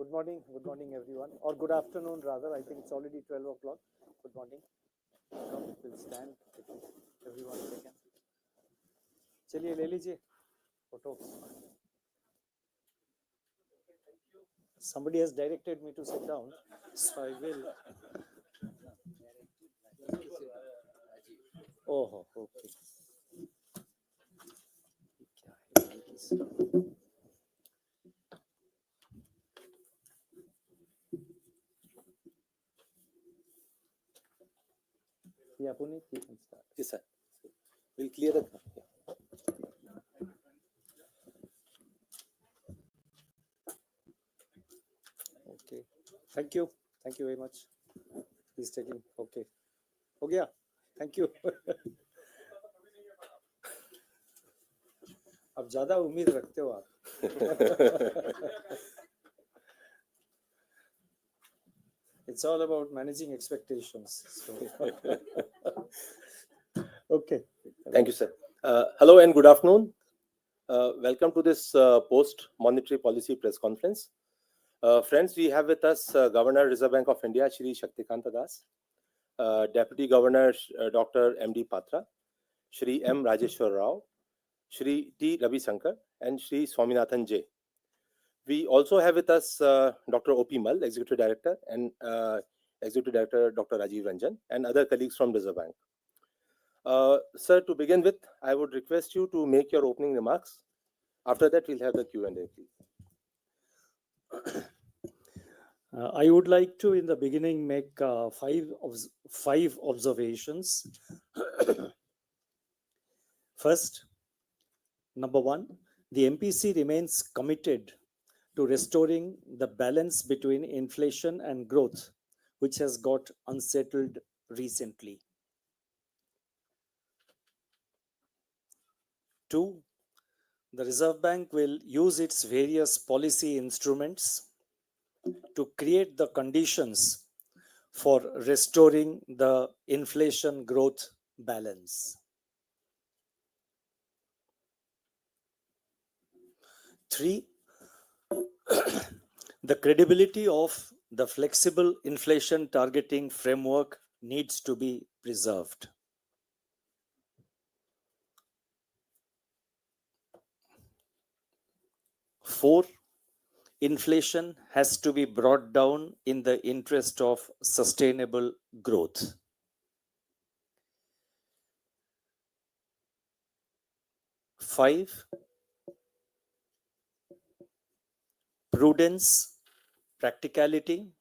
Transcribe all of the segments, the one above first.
Good morning everyone, or good afternoon rather. I think it's already 12 o'clock. Good morning. Come, we'll stand. Everyone second. चलिए ले लीजिए photo. Somebody has directed me to sit down, so I will. Oh, okay. Yeah, Puneet, you can start. Yes, sir. We'll clear it. Okay. Thank you very much. He's taking. Okay. हो गया. Thank you. अब ज़्यादा उम्मीद रखते हो आप. It's all about managing expectations. So. Okay. Thank you, sir. Hello and good afternoon. Welcome to this post-monetary policy press conference. Friends, we have with us Governor Reserve Bank of India, Shri Shaktikanta Das, Deputy Governor Dr. M.D. Patra, Shri M. Rajeshwar Rao, Shri T. Ravi Shankar, and Shri Swaminathan J. We also have with us Dr. O.P. Mal, Executive Director, and Executive Director Dr. Rajiv Ranjan, and other colleagues from Reserve Bank. Sir, to begin with, I would request you to make your opening remarks. After that, we'll have the Q&A, please. I would like to, in the beginning, make five observations. First, number one, the MPC remains committed to restoring the balance between inflation and growth, which has got unsettled recently. Two, the Reserve Bank will use its various policy instruments to create the conditions for restoring the inflation growth balance. Three, the credibility of the flexible inflation targeting framework needs to be preserved. Four, inflation has to be brought down in the interest of sustainable growth. Five, prudence, practicality,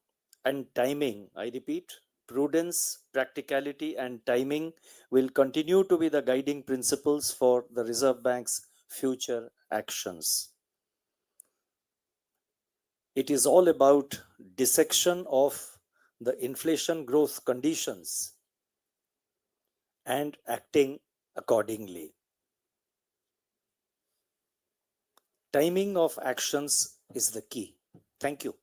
and timing. I repeat, prudence, practicality, and timing will continue to be the guiding principles for the Reserve Bank's future actions. It is all about dissection of the inflation growth conditions and acting accordingly. Timing of actions is the key. Thank you.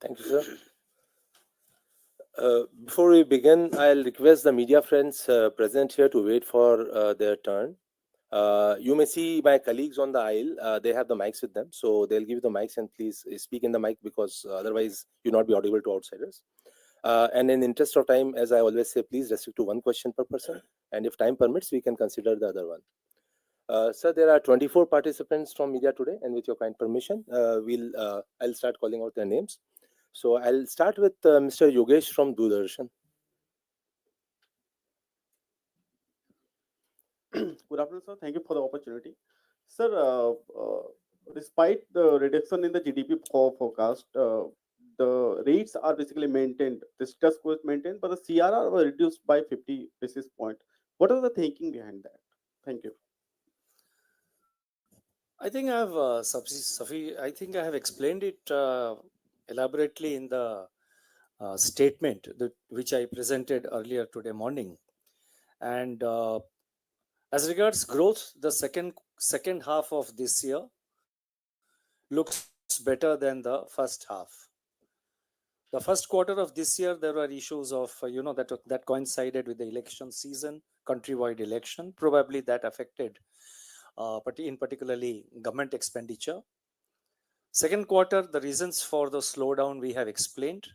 Thank you, sir. Before we begin, I'll request the media friends present here to wait for their turn. You may see my colleagues on the aisle. They have the mics with them, so they'll give you the mics, and please speak in the mic because otherwise you'll not be audible to outsiders. And in the interest of time, as I always say, please restrict to one question per person, and if time permits, we can consider the other one. Sir, there are 24 participants from media today, and with your kind permission, I'll start calling out their names. So I'll start with Mr. Yogesh from Doordarshan. Good afternoon, sir. Thank you for the opportunity. Sir, despite the reduction in the GDP forecast, the rates are basically maintained. The status quo is maintained, but the CRR was reduced by 50 basis points. What is the thinking behind that? Thank you. I think I have explained it elaborately in the statement which I presented earlier today morning. And as regards growth, the second half of this year looks better than the first half. The first quarter of this year, there were issues of, that coincided with the election season, countrywide election. Probably that affected, but in particularly government expenditure. Second quarter, the reasons for the slowdown we have explained.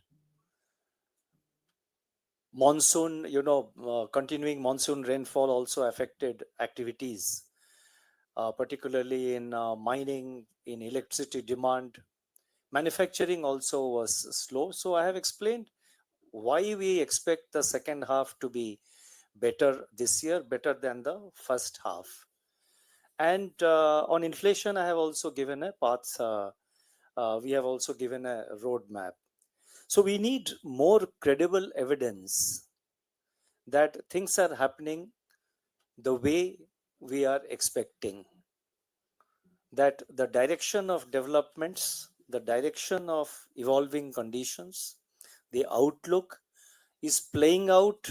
Monsoon, continuing monsoon rainfall also affected activities, particularly in mining, in electricity demand. Manufacturing also was slow. So I have explained why we expect the second half to be better this year, better than the first half. And on inflation, I have also given a path. We have also given a roadmap. So we need more credible evidence that things are happening the way we are expecting, that the direction of developments, the direction of evolving conditions, the outlook is playing out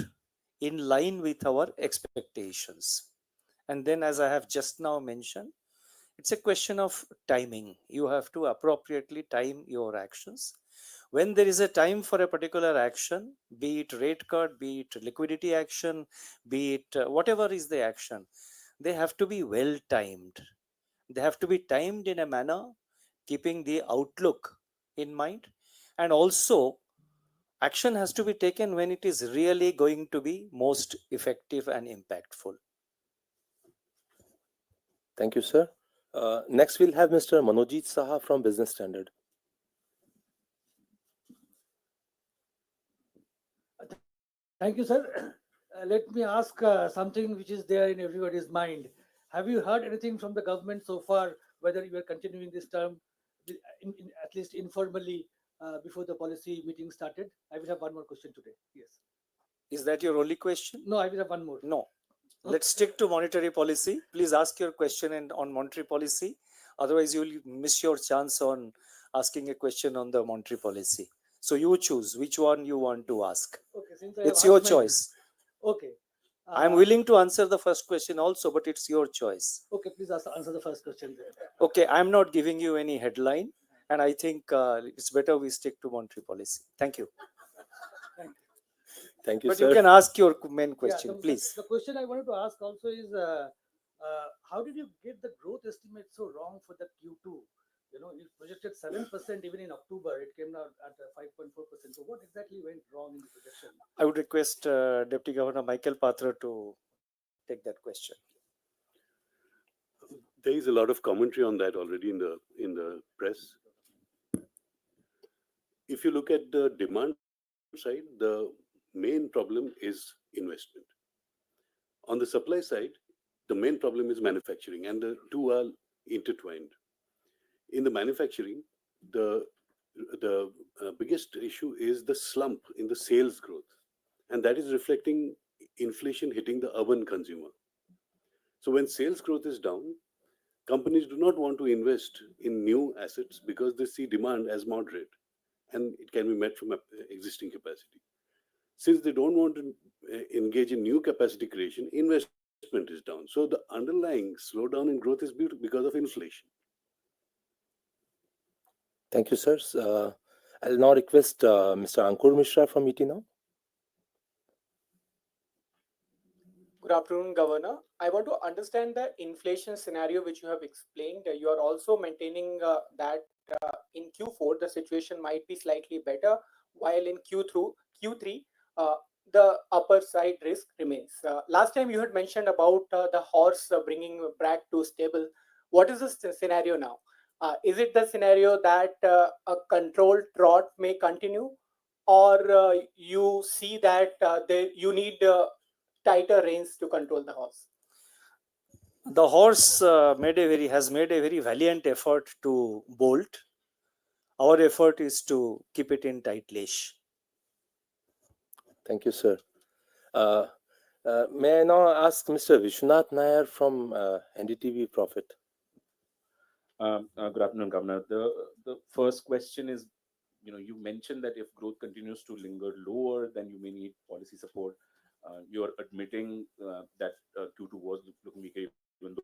in line with our expectations. And then, as I have just now mentioned, it's a question of timing. You have to appropriately time your actions. When there is a time for a particular action, be it rate cut, be it liquidity action, be it whatever is the action, they have to be well timed. They have to be timed in a manner keeping the outlook in mind, and also action has to be taken when it is really going to be most effective and impactful. Thank you, sir. Next, we'll have Mr. Manojit Saha from Business Standard. Thank you, sir. Let me ask something which is there in everybody's mind. Have you heard anything from the government so far, whether you are continuing this term, at least informally, before the policy meeting started? I will have one more question today. Yes. Is that your only question? No, I will have one more. No. Let's stick to monetary policy. Please ask your question on monetary policy. Otherwise, you will miss your chance on asking a question on the monetary policy. So you choose which one you want to ask. Okay, since It's your choice. Okay. I'm willing to answer the first question also, but it's your choice. Okay, please answer the first question there. Okay, I'm not giving you any headline, and I think it's better we stick to monetary policy. Thank you. Thank you, But sir. you can ask your main question, please. The question I wanted to ask also is, how did you get the growth estimate so wrong for the Q2? You projected 7% even in October. It came out at 5.4%. So what exactly went wrong in the projection? I would request Deputy Governor Michael Patra to take that question. There is a lot of commentary on that already in the press. If you look at the demand side, the main problem is investment. On the supply side, the main problem is manufacturing, and the two are intertwined. In the manufacturing, the biggest issue is the slump in the sales growth, and that is reflecting inflation hitting the urban consumer. So when sales growth is down, companies do not want to invest in new assets because they see demand as moderate and it can be met from existing capacity. Since they don't want to engage in new capacity creation, investment is down. So the underlying slowdown in growth is because of inflation. Thank you, sir. I'll now request Mr. Ankur Mishra from ET Now. Good afternoon, Governor. I want to understand the inflation scenario which you have explained. You are also maintaining that in Q4 the situation might be slightly better, while in Q3 the upper side risk remains. Last time you had mentioned about the horse bringing back to stable. What is the scenario now? Is it the scenario that a controlled trot may continue, or you see that you need tighter reins to control the horse? The horse has made a very valiant effort to bolt. Our effort is to keep it in tight leash. Thank you, sir. May I now ask Mr. Vishwanath Nair from NDTV Profit? Good afternoon, Governor. The first question is, you mentioned that if growth continues to linger lower, then you may need policy support. You're admitting that Q2 was looking weaker, even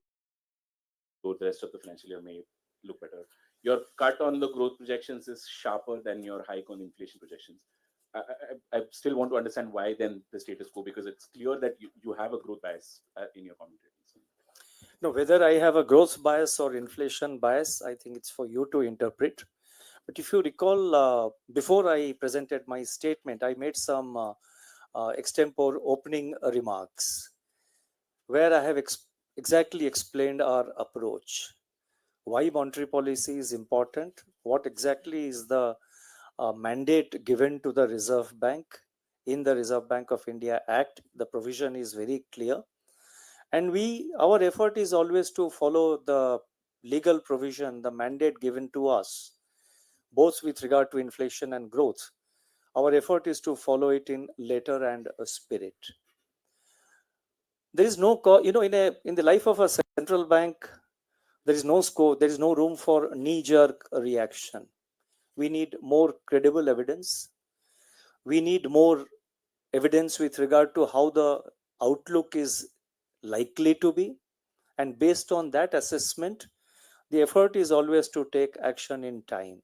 though the rest of the financial year may look better. Your cut on the growth projections is sharper than your hike on inflation projections. I still want to understand why then the status quo, because it's clear that you have a growth bias in your commentary. No, whether I have a growth bias or inflation bias, I think it's for you to interpret. But if you recall, before I presented my statement, I made some extempore opening remarks where I have exactly explained our approach, why monetary policy is important, what exactly is the mandate given to the Reserve Bank. In the Reserve Bank of India Act, the provision is very clear. And our effort is always to follow the legal provision, the mandate given to us, both with regard to inflation and growth. Our effort is to follow it in letter and spirit. There is no, in the life of a central bank, there is no scope, there is no room for knee-jerk reaction. We need more credible evidence. We need more evidence with regard to how the outlook is likely to be. And based on that assessment, the effort is always to take action in time.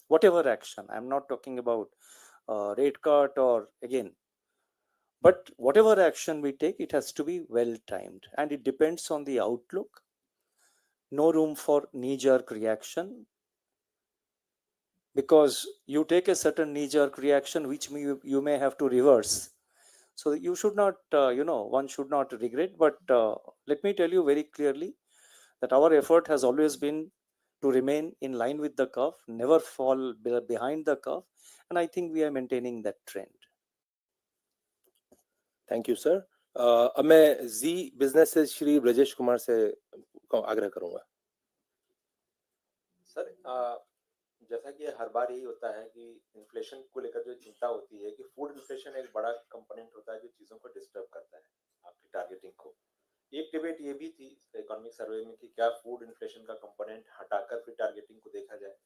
Whatever action, I'm not talking about rate cut or again, but whatever action we take, it has to be well timed and it depends on the outlook. No room for knee-jerk reaction, because you take a certain knee-jerk reaction which you may have to reverse. So you should not, one should not regret. But let me tell you very clearly that our effort has always been to remain in line with the curve, never fall behind the curve. And I think we are maintaining that trend. Thank you sir. अब मैं जी business से श्री ब्रजेश कुमार से आग्रह करूंगा। Sir जैसा कि हर बार यही होता है कि इन्फ्लेशन को लेकर जो चिंता होती है कि फूड इन्फ्लेशन एक बड़ा कंपोनेंट होता है जो चीजों को डिस्टर्ब करता है आपकी टारगेटिंग को। एक डिबेट ये भी थी इकोनॉमिक सर्वे में कि क्या फूड इन्फ्लेशन का कंपोनेंट हटाकर फिर टारगेटिंग को देखा जाए।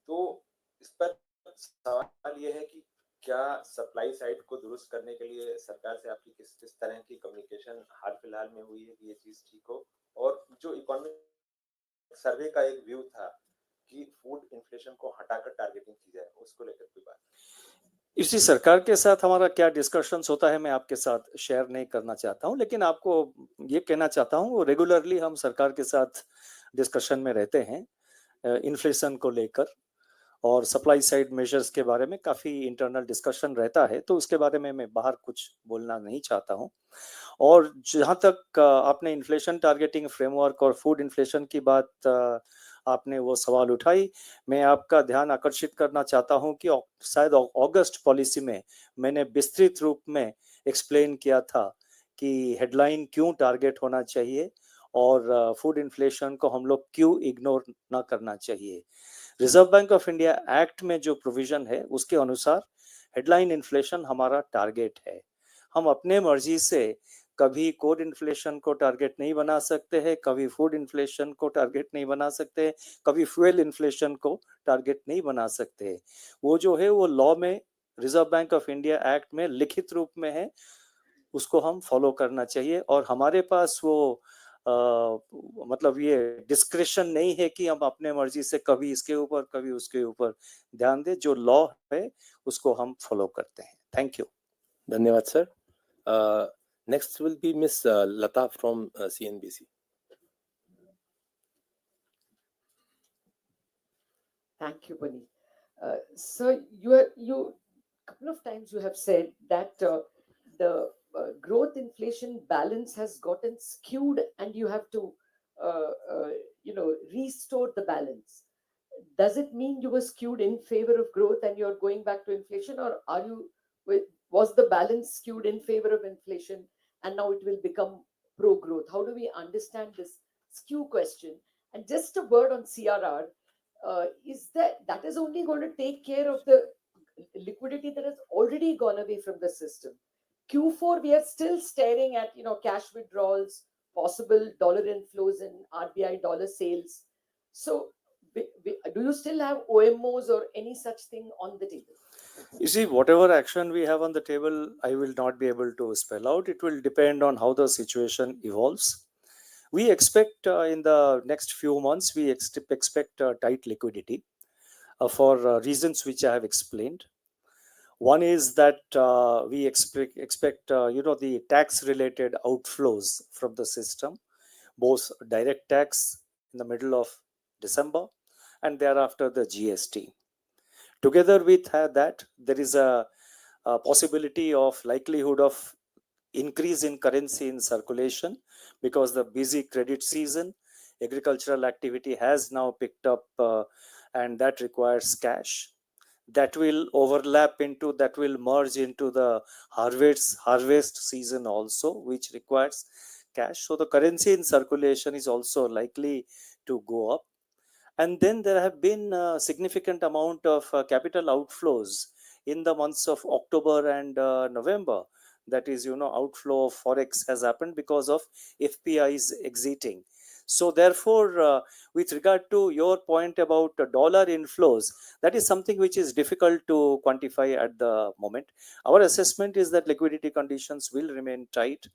तो इस पर सवाल ये है कि क्या सप्लाई साइड को दुरुस्त करने के लिए सरकार से आपकी किस किस तरह की कम्युनिकेशन हाल फिलहाल में हुई है कि ये चीज ठीक हो, और जो इकोनॉमिक सर्वे का एक व्यू था कि फूड इन्फ्लेशन को हटाकर टारगेटिंग की जाए, उसको लेकर कोई बात? इसी सरकार के साथ हमारा क्या डिस्कशंस होता है मैं आपके साथ शेयर नहीं करना चाहता हूं, लेकिन आपको ये कहना चाहता हूं रेगुलरली हम सरकार के साथ डिस्कशन में रहते हैं इन्फ्लेशन को लेकर, और सप्लाई साइड मेजर्स के बारे में काफी इंटरनल डिस्कशन रहता है, तो उसके बारे में मैं बाहर कुछ बोलना नहीं चाहता हूं। और जहां तक आपने इन्फ्लेशन टारगेटिंग फ्रेमवर्क और फूड इन्फ्लेशन की बात आपने वो सवाल उठाई, मैं आपका ध्यान आकर्षित करना चाहता हूं कि शायद अगस्त पॉलिसी में मैंने विस्तृत रूप में एक्सप्लेन किया था कि हेडलाइन क्यों टारगेट होना चाहिए और फूड इन्फ्लेशन को हम लोग क्यों इग्नोर ना करना चाहिए। Reserve bank of India act में जो प्रोविजन है उसके अनुसार हेडलाइन इन्फ्लेशन हमारा टारगेट है। हम अपने मर्जी से कभी कोर इन्फ्लेशन को टारगेट नहीं बना सकते हैं, कभी फूड इन्फ्लेशन को टारगेट नहीं बना सकते, कभी फ्यूल इन्फ्लेशन को टारगेट नहीं बना सकते। वो जो है वो लॉ में, reserve bank of India act में लिखित रूप में है, उसको हम फॉलो करना चाहिए। और हमारे पास वो मतलब ये डिस्क्रिशन नहीं है कि हम अपने मर्जी से कभी इसके ऊपर कभी उसके ऊपर ध्यान दें। जो लॉ है उसको हम फॉलो करते हैं। Thank you. धन्यवाद sir. Next will be miss Lata from CNBC। Thank you, Bunny. So you couple of times you have said that the growth inflation balance has gotten skewed, and you have to restore the balance. Does it mean you were skewed in favor of growth and you're going back to inflation, or was the balance skewed in favor of inflation and now it will become pro growth? How do we understand this skew question? And just a word on CRR. Is that is only going to take care of the liquidity that has already gone away from the system. Q4 we are still staring at cash withdrawals, possible dollar inflows and RBI dollar sales. So do you still have OMOs or any such thing on the table? You see, whatever action we have on the table, I will not be able to spell out. It will depend on how the situation evolves. We expect in the next few months, we expect tight liquidity for reasons which I have explained. One is that we expect the tax-related outflows from the system, both direct tax in the middle of December and thereafter the GST. Together with that, there is a possibility of likelihood of increase in currency in circulation because the busy credit season, agricultural activity has now picked up, and that requires cash. That will overlap into, that will merge into the harvest season also, which requires cash. So the currency in circulation is also likely to go up. And then there have been a significant amount of capital outflows in the months of October and November. That is, outflow of forex has happened because of FPIs exiting. So therefore, with regard to your point about dollar inflows, that is something which is difficult to quantify at the moment. Our assessment is that liquidity conditions will remain tight.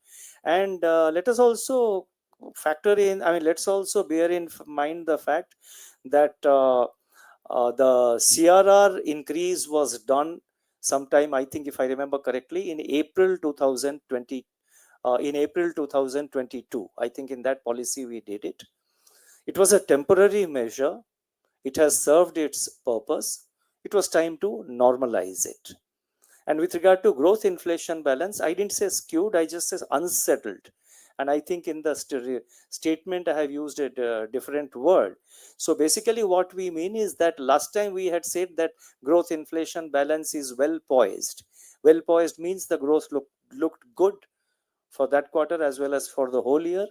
And let us also factor in, let's also bear in mind the fact that the CRR increase was done sometime, I think, if I remember correctly, in April 2020, in April 2022. I think in that policy we did it. It was a temporary measure. It has served its purpose. It was time to normalize it. And with regard to growth inflation balance, I didn't say skewed, I just said unsettled. And I think in the statement, I have used a different word. So basically, what we mean is that last time we had said that growth inflation balance is well poised. Well poised means the growth looked good for that quarter as well as for the whole year.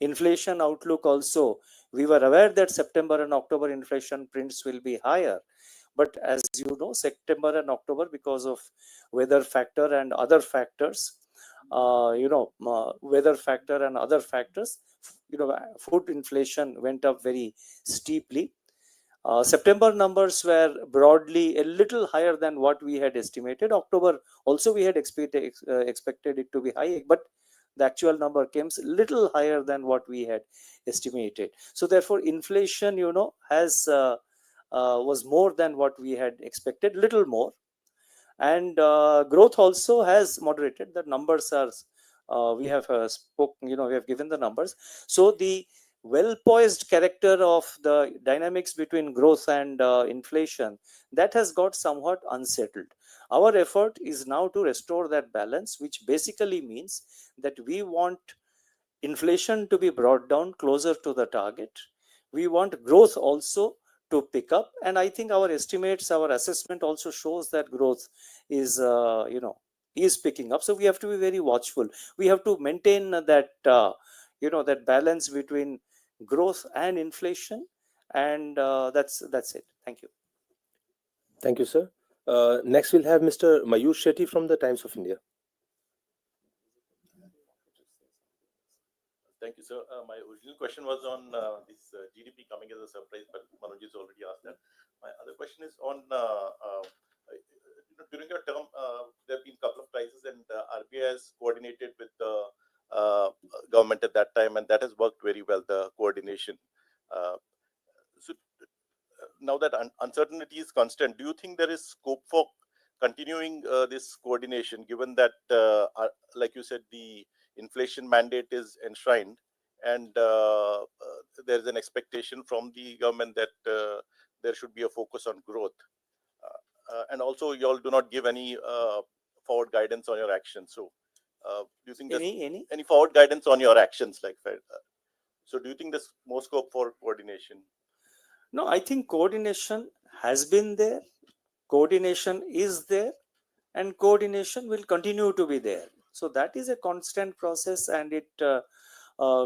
Inflation outlook also, we were aware that September and October inflation prints will be higher. But as you know, September and October, because of weather factor and other factors, weather factor and other factors, food inflation went up very steeply. September numbers were broadly a little higher than what we had estimated. October also we had expected it to be high, but the actual number came a little higher than what we had estimated. So therefore, inflation, has was more than what we had expected, little more. And growth also has moderated. The numbers are, we have spoken, we have given the numbers. So the well poised character of the dynamics between growth and inflation, that has got somewhat unsettled. Our effort is now to restore that balance, which basically means that we want inflation to be brought down closer to the target. We want growth also to pick up, and I think our estimates, our assessment also shows that growth is is picking up. So we have to be very watchful. We have to maintain that that balance between growth and inflation, and that's it. Thank you. Thank you, sir. Next, we'll have Mr. Mayush Shetty from the Times of India. Thank you, sir. My original question was on this GDP coming as a surprise, but Manoj's already asked that. My other question is on during your term, there have been a couple of crises, and RBI has coordinated with the government at that time, and that has worked very well, the coordination. So now that uncertainty is constant, do you think there is scope for continuing this coordination, given that, like you said, the inflation mandate is enshrined, and there's an expectation from the government that there should be a focus on growth, and also you all do not give any forward guidance on your actions. So do you think there's any forward guidance on your actions, so do you think there's more scope for coordination? No, I think coordination has been there, coordination is there, and coordination will continue to be there. So that is a constant process, and it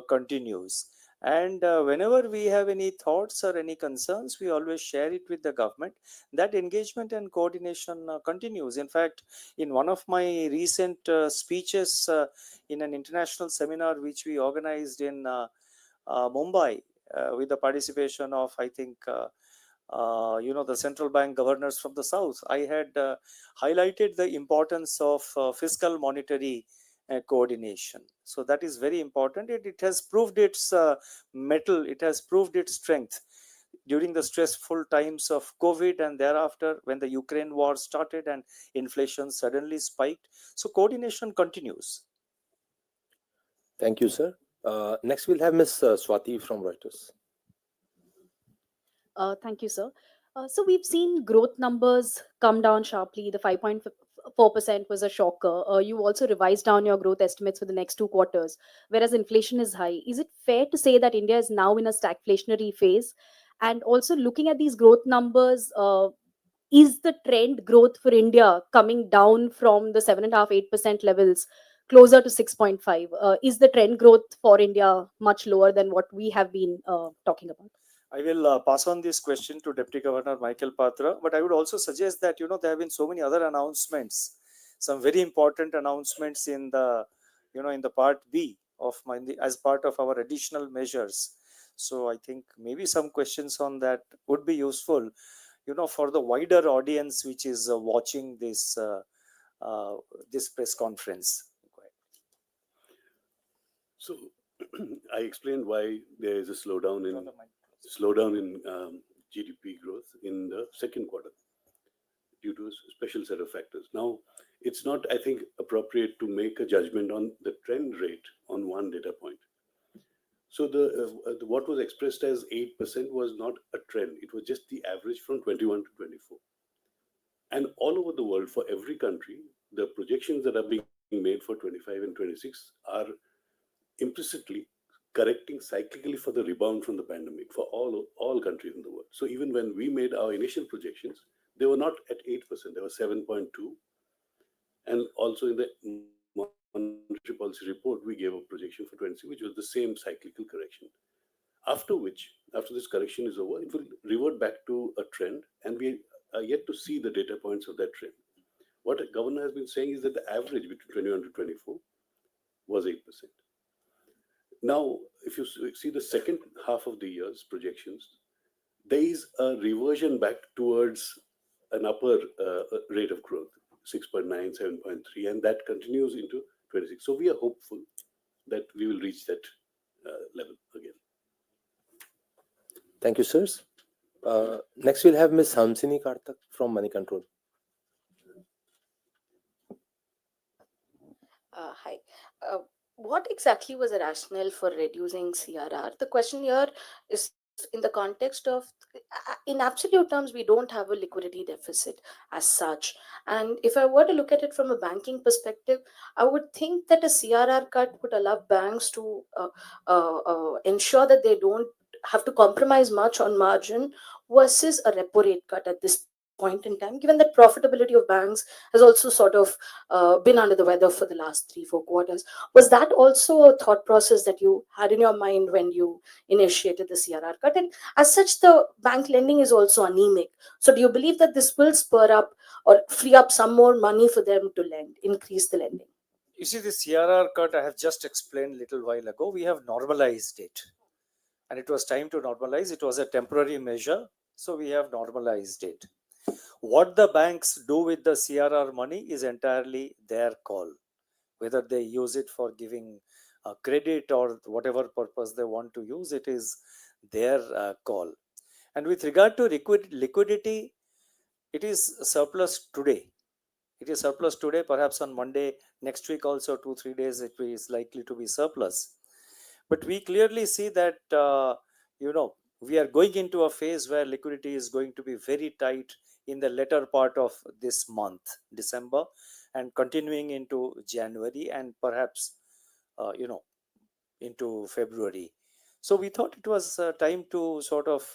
continues. And whenever we have any thoughts or any concerns, we always share it with the government. That engagement and coordination continues. In fact, in one of my recent speeches in an international seminar which we organized in Mumbai, with the participation of, I think, the central bank governors from the south, I had highlighted the importance of fiscal monetary coordination. So that is very important. It has proved its mettle, it has proved its strength during the stressful times of COVID, and thereafter when the Ukraine war started and inflation suddenly spiked. So coordination continues. Thank you, sir. Next, we'll have Ms. Swati from Reuters. Thank you, sir. So we've seen growth numbers come down sharply. The 5.4% was a shocker. You also revised down your growth estimates for the next 2 quarters, whereas inflation is high. Is it fair to say that India is now in a stagflationary phase? And also looking at these growth numbers, is the trend growth for India coming down from the 7.5-8% levels closer to 6.5? Is the trend growth for India much lower than what we have been talking about? I will pass on this question to Deputy Governor Michael Patra, but I would also suggest that there have been so many other announcements, some very important announcements in the in the part B of as part of our additional measures. So I think maybe some questions on that would be useful, for the wider audience which is watching this this press conference. So I explained why there is a slowdown in GDP growth in the second quarter due to a special set of factors. Now, it's not, I think, appropriate to make a judgment on the trend rate on one data point. So what was expressed as 8% was not a trend. It was just the average from 21 to 24. And all over the world, for every country, the projections that are being made for 25 and 26 are implicitly correcting cyclically for the rebound from the pandemic for all countries in the world. So even when we made our initial projections, they were not at 8%, they were 7.2. And also in the monetary policy report, we gave a projection for 26, which was the same cyclical correction. After this correction is over, it will revert back to a trend, and we are yet to see the data points of that trend. What the governor has been saying is that the average between 21 to 24 was 8%. Now, if you see the second half of the year's projections, there is a reversion back towards an upper rate of growth, 6.9, 7.3, and that continues into 26. So we are hopeful that we will reach that level again. Thank you, sirs. Next, we'll have Ms. Hamsini Kartak from Money Control. Hi. What exactly was the rationale for reducing CRR? The question here is in the context of, in absolute terms, we don't have a liquidity deficit as such. And if I were to look at it from a banking perspective, I would think that a CRR cut would allow banks to ensure that they don't have to compromise much on margin versus a repo rate cut at this point in time, given that profitability of banks has also sort of been under the weather for the last 3-4 quarters. Was that also a thought process that you had in your mind when you initiated the CRR cut? And as such, the bank lending is also anemic. So do you believe that this will spur up or free up some more money for them to lend, increase the lending? You see, the CRR cut I have just explained a little while ago, we have normalized it. And it was time to normalize. It was a temporary measure, so we have normalized it. What the banks do with the CRR money is entirely their call. Whether they use it for giving credit or whatever purpose they want to use, it is their call. And with regard to liquidity, it is surplus today. It is surplus today, perhaps on Monday, next week also 2-3 days it is likely to be surplus. But we clearly see that, we are going into a phase where liquidity is going to be very tight in the latter part of this month, December, and continuing into January and perhaps, into February. So we thought it was time to sort of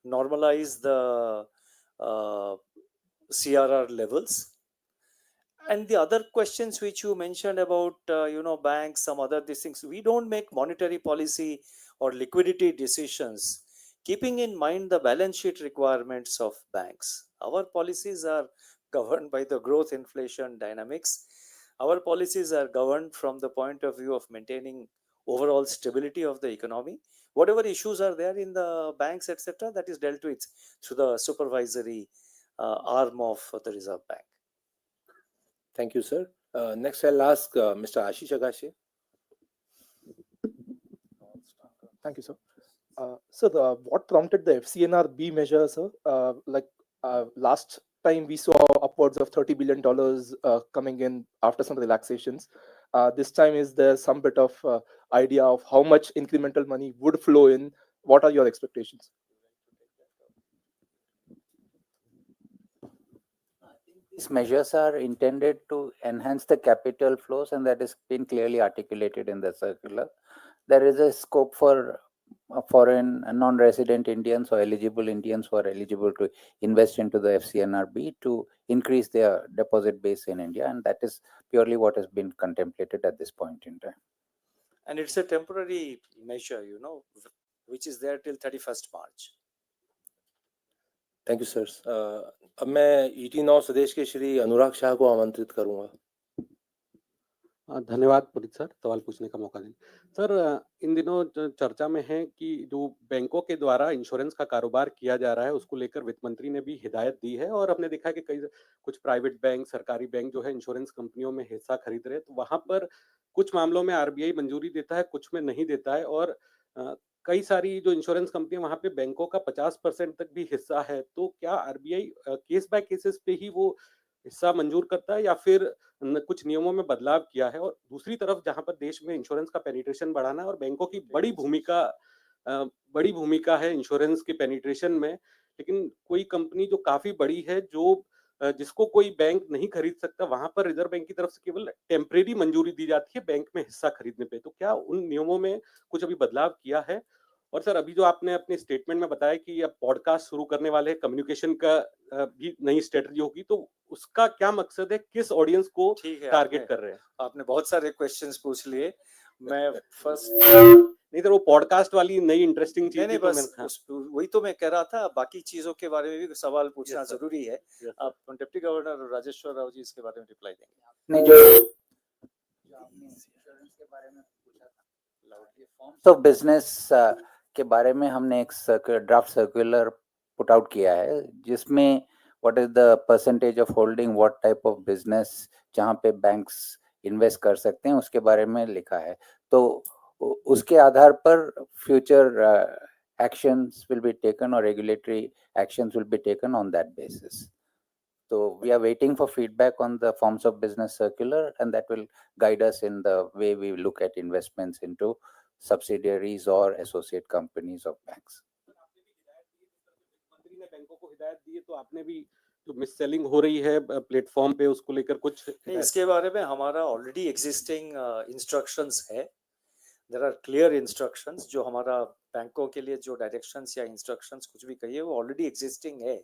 normalize the CRR levels. And the other questions which you mentioned about, banks, some other these things, we don't make monetary policy or liquidity decisions keeping in mind the balance sheet requirements of banks. Our policies are governed by the growth inflation dynamics. Our policies are governed from the point of view of maintaining overall stability of the economy. Whatever issues are there in the banks, etc., that is dealt with through the supervisory arm of the Reserve Bank. Thank you, sir. Next, I'll ask Mr. Ashish Agashe. Thank you, sir. So, what prompted the FCNR-B measure, sir? Last time we saw upwards of $30 billion coming in after some relaxations. This time, is there some bit of idea of how much incremental money would flow in? What are your expectations? These measures are intended to enhance the capital flows, and that has been clearly articulated in the circular. There is a scope for foreign non-resident Indians or eligible Indians who are eligible to invest into the FCNRB to increase their deposit base in India, and that is purely what has been contemplated at this point in time. And it's a temporary measure, which is there till 31st March. Thank you sir. अब मैं ET 9 स्वदेश के श्री अनुराग शाह को आमंत्रित करूंगा। धन्यवाद Puneet sir, सवाल पूछने का मौका देने। सर, इन दिनों चर्चा में है कि जो बैंकों के द्वारा इंश्योरेंस का कारोबार किया जा रहा है, उसको लेकर वित्त मंत्री ने भी हिदायत दी है, और हमने देखा कि कुछ प्राइवेट बैंक, सरकारी बैंक जो है इंश्योरेंस कंपनियों में हिस्सा खरीद रहे हैं। तो वहां पर कुछ मामलों में आरबीआई मंजूरी देता है, कुछ में नहीं देता है, और कई सारी जो इंश्योरेंस कंपनियां वहां पे बैंकों का 50% तक भी हिस्सा है। तो क्या आरबीआई केस बाय केसेस पे ही वो हिस्सा मंजूर करता है, या फिर कुछ नियमों में बदलाव किया है? और दूसरी तरफ जहां पर देश में इंश्योरेंस का पेनिट्रेशन बढ़ाना है और बैंकों की बड़ी भूमिका है इंश्योरेंस के पेनिट्रेशन में, लेकिन कोई कंपनी जो काफी बड़ी है, जो जिसको कोई बैंक नहीं खरीद सकता, वहां पर रिजर्व बैंक की तरफ से केवल टेम्परेरी मंजूरी दी जाती है बैंक में हिस्सा खरीदने पे। तो क्या उन नियमों में कुछ अभी बदलाव किया है? और सर, अभी जो आपने अपने स्टेटमेंट में बताया कि अब पॉडकास्ट शुरू करने वाले हैं, कम्युनिकेशन का भी नई स्ट्रेटजी होगी, तो उसका क्या मकसद है, किस ऑडियंस को टारगेट कर रहे हैं? आपने बहुत सारे क्वेश्चंस पूछ लिए। मैं फर्स्ट नहीं सर, वो पॉडकास्ट वाली नई इंटरेस्टिंग चीज नहीं, बस वही तो मैं कह रहा था। बाकी चीजों के बारे में भी सवाल पूछना जरूरी है। आप डिप्टी गवर्नर राजेश्वर राव जी इसके बारे में रिप्लाई देंगे। फॉर्म्स ऑफ बिजनेस के बारे में हमने एक ड्राफ्ट सर्कुलर पुट आउट किया है, जिसमें what is the percentage of holding, what type of business जहाँ पे बैंक्स इन्वेस्ट कर सकते हैं, उसके बारे में लिखा है। तो उसके आधार पर future actions will be taken or regulatory actions will be taken on that basis. So we are waiting for feedback on the forms of business circular, and that will guide us in the way we look at investments into subsidiaries or associate companies of banks. मंत्री ने बैंकों को हिदायत दी है, तो आपने भी जो मिस सेलिंग हो रही है प्लेटफॉर्म पे, उसको लेकर कुछ इसके बारे में हमारा ऑलरेडी एग्जिस्टिंग इंस्ट्रक्शंस है। देयर आर क्लियर इंस्ट्रक्शंस जो हमारा बैंकों के लिए जो डायरेक्शंस या इंस्ट्रक्शंस कुछ भी कहिए वो ऑलरेडी एग्जिस्टिंग है,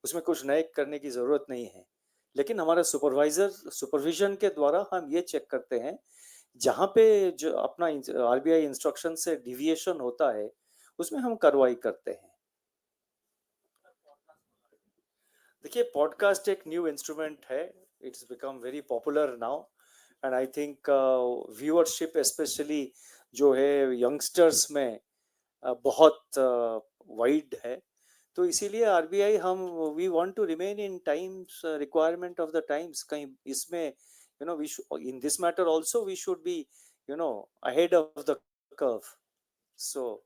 उसमें कुछ नए करने की जरूरत नहीं है। लेकिन हमारा सुपरविजन के द्वारा हम ये चेक करते हैं जहाँ पे जो अपना आरबीआई इंस्ट्रक्शन से डिविएशन होता है उसमें हम कार्रवाई करते हैं। देखिए, पॉडकास्ट एक न्यू इंस्ट्रूमेंट है, it's become very popular now, and I think viewership specially जो है यंगस्टर्स में बहुत वाइड है। तो इसीलिए आरबीआई हम we want to remain in times requirement of the times. कहीं इसमें we in this matter also we should be ahead of the curve. So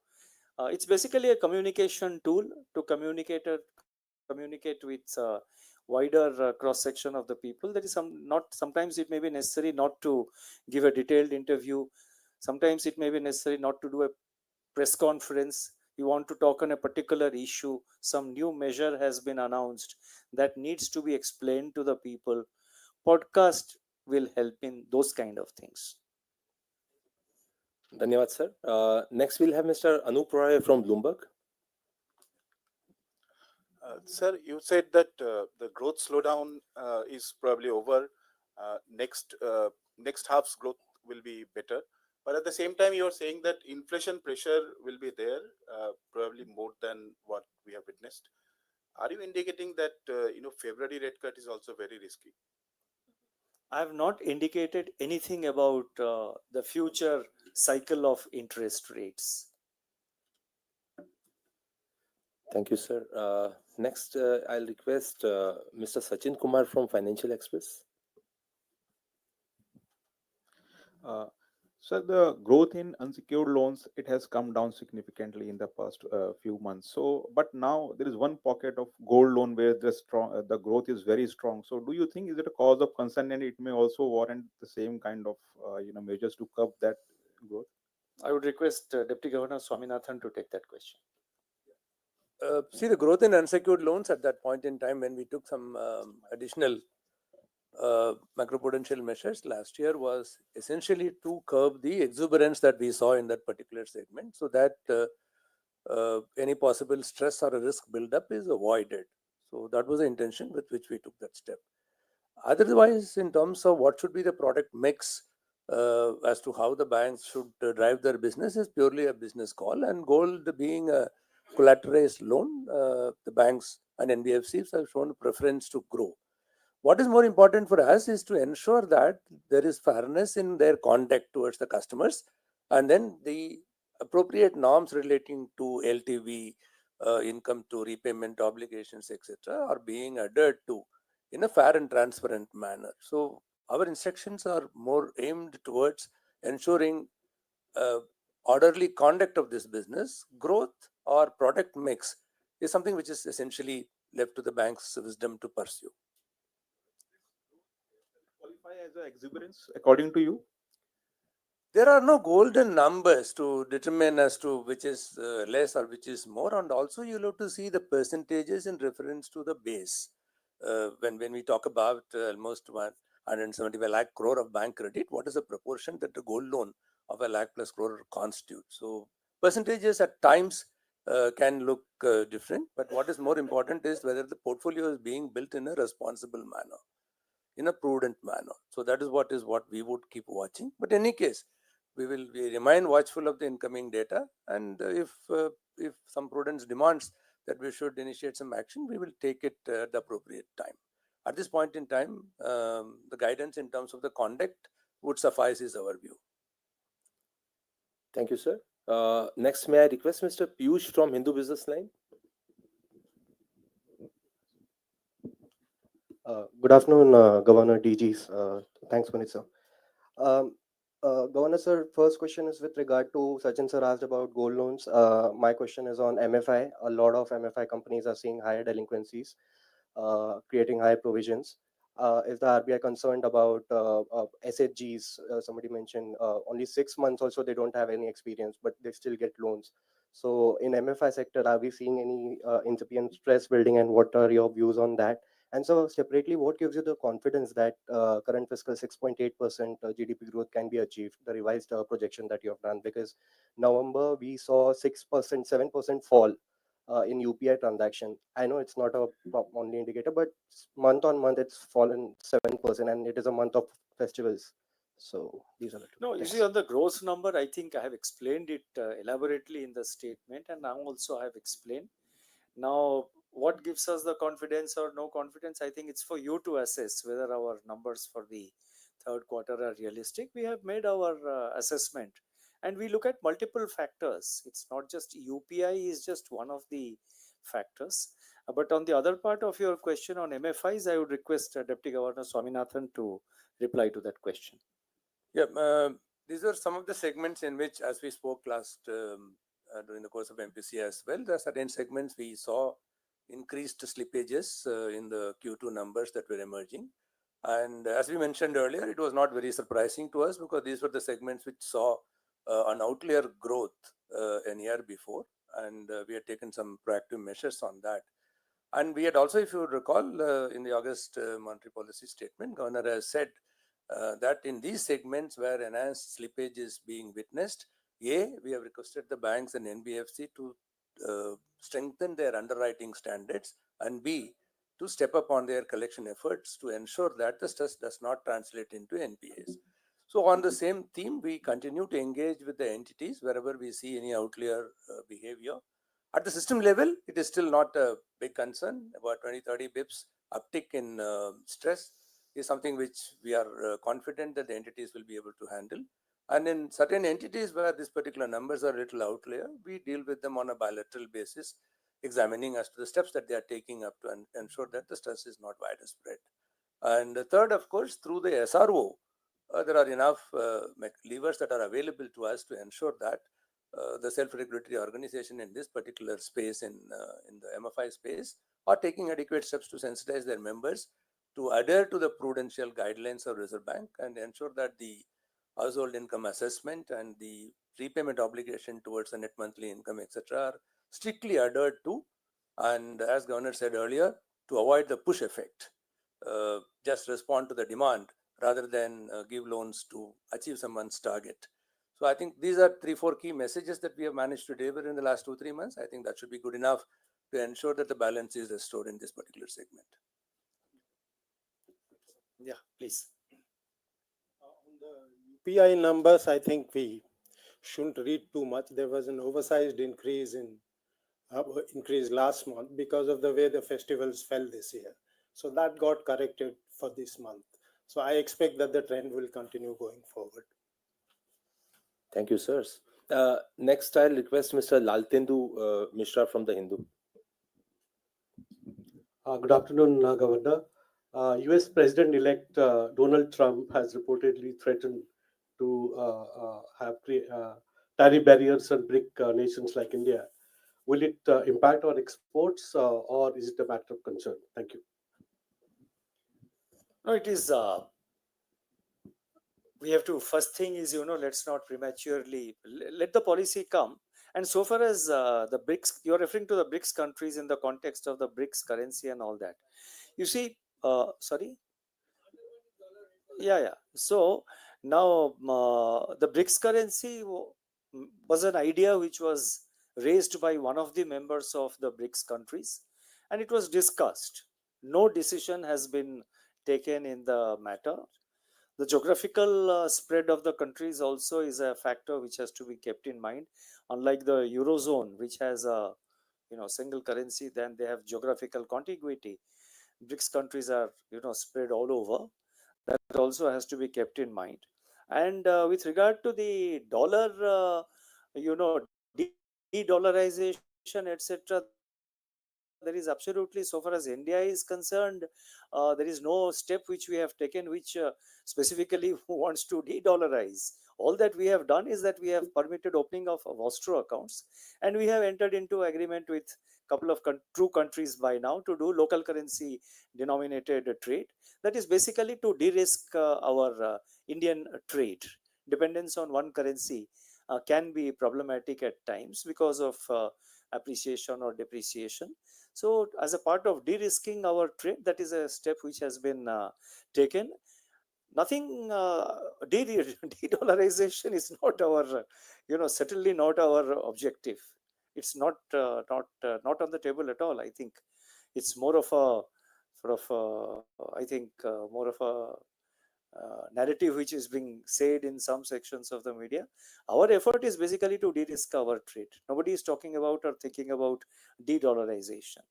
it's basically a communication tool to communicate with wider cross section of the people. That is sometimes it may be necessary not to give a detailed interview, sometimes it may be necessary not to do a press conference. You want to talk on a particular issue, some new measure has been announced that needs to be explained to the people. Podcast will help in those kind of things. धन्यवाद sir. Next will have mister Anup Roy from Bloomberg. Sir, you said that the growth slowdown is probably over. Next half's growth will be better, but at the same time, you are saying that inflation pressure will be there, probably more than what we have witnessed. Are you indicating that February rate cut is also very risky? I have not indicated anything about the future cycle of interest rates. Thank you, sir. Next, I'll request Mr. Sachin Kumar from Financial Express. So the growth in unsecured loans, it has come down significantly in the past few months. So, but now there is one pocket of gold loan where the growth is very strong. So, do you think is it a cause of concern, and it may also warrant the same kind of measures to curb that growth? I would request Deputy Governor Swaminathan to take that question. See, the growth in unsecured loans at that point in time when we took some additional macroprudential measures last year was essentially to curb the exuberance that we saw in that particular segment, so that any possible stress or a risk buildup is avoided. So that was the intention with which we took that step. Otherwise, in terms of what should be the product mix as to how the banks should drive their business is purely a business call. And gold being a collateralized loan, the banks and NBFCs have shown preference to grow. What is more important for us is to ensure that there is fairness in their conduct towards the customers, and then the appropriate norms relating to LTV, income to repayment obligations, etc., are being adhered to in a fair and transparent manner. So our instructions are more aimed towards ensuring orderly conduct of this business. Growth or product mix is something which is essentially left to the bank's wisdom to pursue. Qualify as an exuberance, according to you? There are no golden numbers to determine as to which is less or which is more, and also you'll have to see the percentages in reference to the base. When we talk about almost 175 lakh crore of bank credit, what is the proportion that the gold loan of a lakh plus crore constitutes? So percentages at times can look different, but what is more important is whether the portfolio is being built in a responsible manner, in a prudent manner. So that is what we would keep watching. But in any case, we remain watchful of the incoming data, and if some prudence demands that we should initiate some action, we will take it at the appropriate time. At this point in time, the guidance in terms of the conduct would suffice, is our view. Thank you, sir. Next, may I request Mr. Piyush from Hindu Business Line? Good afternoon, Governor, DGs. Thanks, Puneet sir. Governor sir, first question is with regard to Sachin sir asked about gold loans. My question is on MFI. A lot of MFI companies are seeing higher delinquencies, creating higher provisions. Is the RBI concerned about SHGs? Somebody mentioned only 6 months also they don't have any experience, but they still get loans. So in MFI sector, are we seeing any incipient stress building, and what are your views on that? And so separately, what gives you the confidence that current fiscal 6.8% GDP growth can be achieved, the revised projection that you have done? Because November, we saw 6%, 7% fall in UPI transaction. I know it's not a only indicator, but month on month, it's fallen 7%, and it is a month of festivals. So these are the two. No, you see, on the gross number, I think I have explained it elaborately in the statement, and now also I have explained. Now, what gives us the confidence or no confidence? I think it's for you to assess whether our numbers for the third quarter are realistic. We have made our assessment, and we look at multiple factors. It's not just UPI is just one of the factors. But on the other part of your question on MFIs, I would request Deputy Governor Swaminathan to reply to that question. Yeah, these are some of the segments in which, as we spoke last during the course of MPC as well, there are certain segments we saw increased slippages in the Q2 numbers that were emerging. And as we mentioned earlier, it was not very surprising to us because these were the segments which saw an outlier growth a year before, and we had taken some proactive measures on that. And we had also, if you would recall, in the August monetary policy statement, Governor has said that in these segments where enhanced slippage is being witnessed, we have requested the banks and NBFC to strengthen their underwriting standards, and B, to step up on their collection efforts to ensure that the stress does not translate into NPAs. So on the same theme, we continue to engage with the entities wherever we see any outlier behavior. At the system level, it is still not a big concern. About 20-30 bips uptick in stress is something which we are confident that the entities will be able to handle. And in certain entities where these particular numbers are a little outlier, we deal with them on a bilateral basis, examining as to the steps that they are taking up to ensure that the stress is not widespread. And the third, of course, through the SRO, there are enough levers that are available to us to ensure that the self-regulatory organization in this particular space, in the MFI space, are taking adequate steps to sensitize their members to adhere to the prudential guidelines of Reserve Bank and ensure that the household income assessment and the repayment obligation towards the net monthly income, etc., are strictly adhered to. And as Governor said earlier, to avoid the push effect, just respond to the demand rather than give loans to achieve someone's target. So I think these are 3-4 key messages that we have managed to deliver in the last 2-3 months. I think that should be good enough to ensure that the balance is restored in this particular segment. Yeah, please. On the UPI numbers, I think we shouldn't read too much. There was an oversized increase last month because of the way the festivals fell this year. So that got corrected for this month. So I expect that the trend will continue going forward. Thank you, sirs. Next, I'll request Mr. Laltendu Mishra from the Hindu. Good afternoon, Governor. US President-elect Donald Trump has reportedly threatened to have tariff barriers on BRIC nations like India. Will it impact our exports or is it a matter of concern? Thank you. No, it is. We have to, first thing is, let's not prematurely let the policy come. And so far as the BRICS, you're referring to the BRICS countries in the context of the BRICS currency and all that. You see, sorry? Yeah. So now the BRICS currency was an idea which was raised by one of the members of the BRICS countries, and it was discussed. No decision has been taken in the matter. The geographical spread of the countries also is a factor which has to be kept in mind. Unlike the Eurozone, which has a single currency, then they have geographical contiguity. BRICS countries are spread all over. That also has to be kept in mind. And with regard to the dollar, de-dollarization, etc., there is absolutely, so far as India is concerned, there is no step which we have taken which specifically wants to de-dollarize. All that we have done is that we have permitted opening of Vostro accounts, and we have entered into agreement with a couple of two countries by now to do local currency denominated trade. That is basically to de-risk our Indian trade. Dependence on one currency can be problematic at times because of appreciation or depreciation. So as a part of de-risking our trade, that is a step which has been taken. Nothing, de-dollarization is not our, certainly not our objective. It's not on the table at all. I think it's more of a sort of, more of a narrative which is being said in some sections of the media. Our effort is basically to de-risk our trade. Nobody is talking about or thinking about de-dollarization.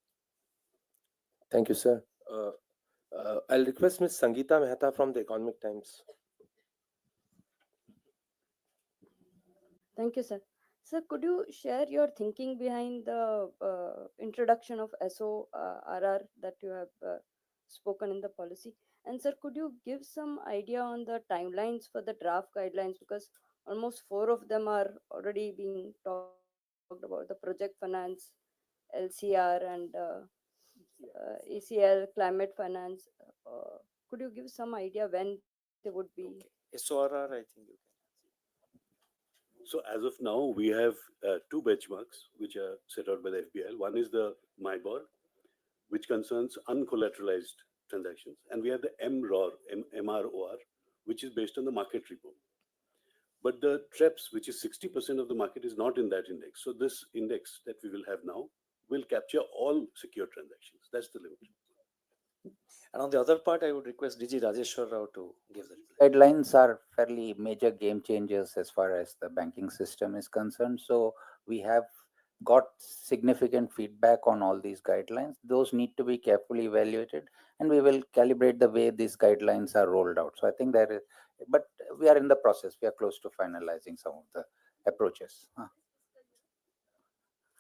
Thank you, sir. I'll request Ms. Sangeeta Mehta from the Economic Times. Thank you, sir. Sir, could you share your thinking behind the introduction of SORR that you have spoken in the policy? And sir, could you give some idea on the timelines for the draft guidelines? Because almost 4 of them are already being talked about, the project finance, LCR, and ECL, climate finance. Could you give some idea when they would be? SORR, I think you can. So as of now, we have 2 benchmarks which are set out by the FBI. One is the MIBOR, which concerns uncollateralized transactions, and we have the MROR, which is based on the market repo. But the TREPS, which is 60% of the market, is not in that index. So this index that we will have now will capture all secure transactions. That's the limit. And on the other part, I would request DG Rajeshwar Rao to give the Guidelines are fairly major game changers as far as the banking system is concerned. So we have got significant feedback on all these guidelines. Those need to be carefully evaluated, and we will calibrate the way these guidelines are rolled out. So I think there is, but we are in the process. We are close to finalizing some of the approaches.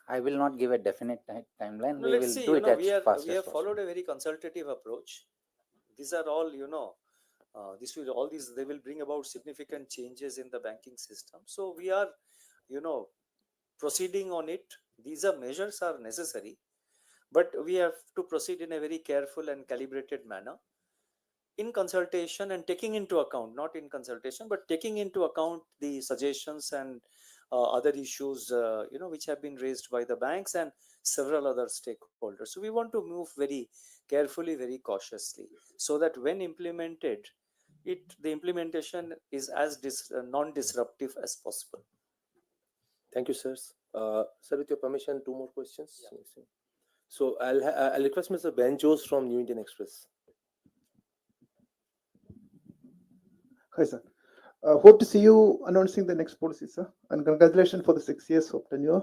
I will not give a definite timeline. No, we let's will see. do it as fast We as have possible. followed a very consultative approach. These are all, This will all these they will bring about significant changes in the banking system. So we are, you know, proceeding on it. These are measures are necessary, but we have to proceed in a very careful and calibrated manner, in consultation and taking into account, not in consultation, but taking into account the suggestions and other issues, you know, which have been raised by the banks and several other stakeholders. So we want to move very carefully, very cautiously, so that when implemented, the implementation is as non-disruptive as possible. Thank you, sirs. Sir, with your permission, two more questions. Yeah. So I'll request Mr. Ben Jose from New Indian Express. Hi, sir. Hope to see you announcing the next policy, sir. And congratulations for the 6 years of tenure.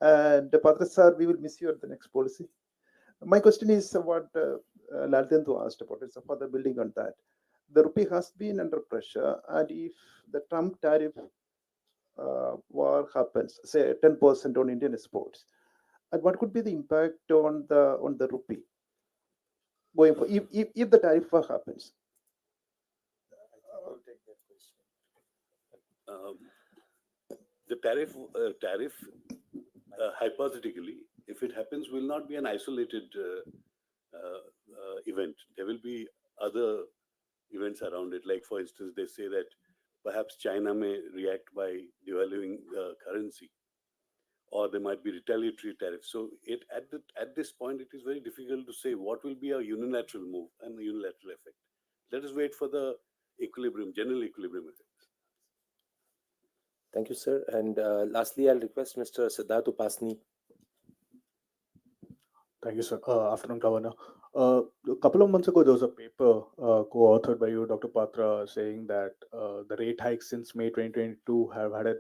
And Patra sir, we will miss you at the next policy. My question is what Laldendu asked about. It's a further building on that. The rupee has been under pressure, and if the Trump tariff war happens, say 10% on Indian exports, and what could be the impact on the rupee going for if the tariff war happens? The tariff hypothetically, if it happens, will not be an isolated event. There will be other events around it. Like, for instance, they say that perhaps China may react by devaluing currency, or there might be retaliatory tariffs. So at this point, it is very difficult to say what will be a unilateral move and a unilateral effect. Let us wait for the general equilibrium effect. Thank you, sir. And lastly, I'll request Mr. Siddharth Upasni. Thank you, sir. Afternoon, Governor. A couple of months ago, there was a paper co-authored by you, Dr. Patra, saying that the rate hikes since May 2022 have had a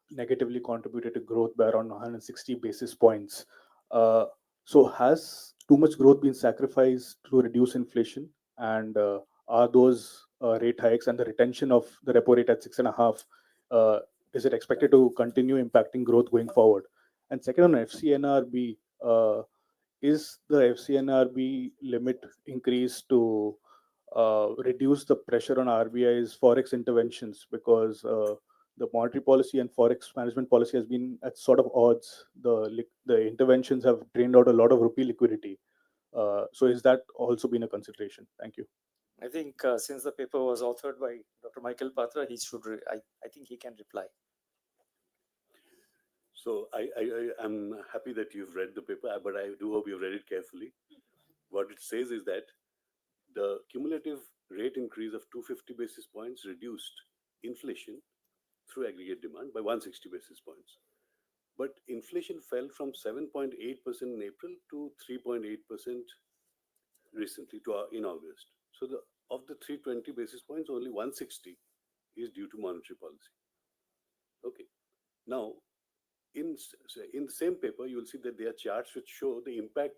negatively contributed to growth by around 160 basis points. So has too much growth been sacrificed to reduce inflation? And are those rate hikes and the retention of the repo rate at 6.5%, is it expected to continue impacting growth going forward? And second, on FCNRB, is the FCNRB limit increased to reduce the pressure on RBI's forex interventions, because the monetary policy and forex management policy has been at sort of odds. The interventions have drained out a lot of rupee liquidity. So is that also been a consideration? Thank you. I think since the paper was authored by Dr. Michael Patra, he should. I think he can reply. So I'm happy that you've read the paper, but I do hope you've read it carefully. What it says is that the cumulative rate increase of 250 basis points reduced inflation through aggregate demand by 160 basis points. But inflation fell from 7.8% in April to 3.8% recently in August. So of the 320 basis points, only 160 is due to monetary policy. Okay. Now, in the same paper, you will see that there are charts which show the impact of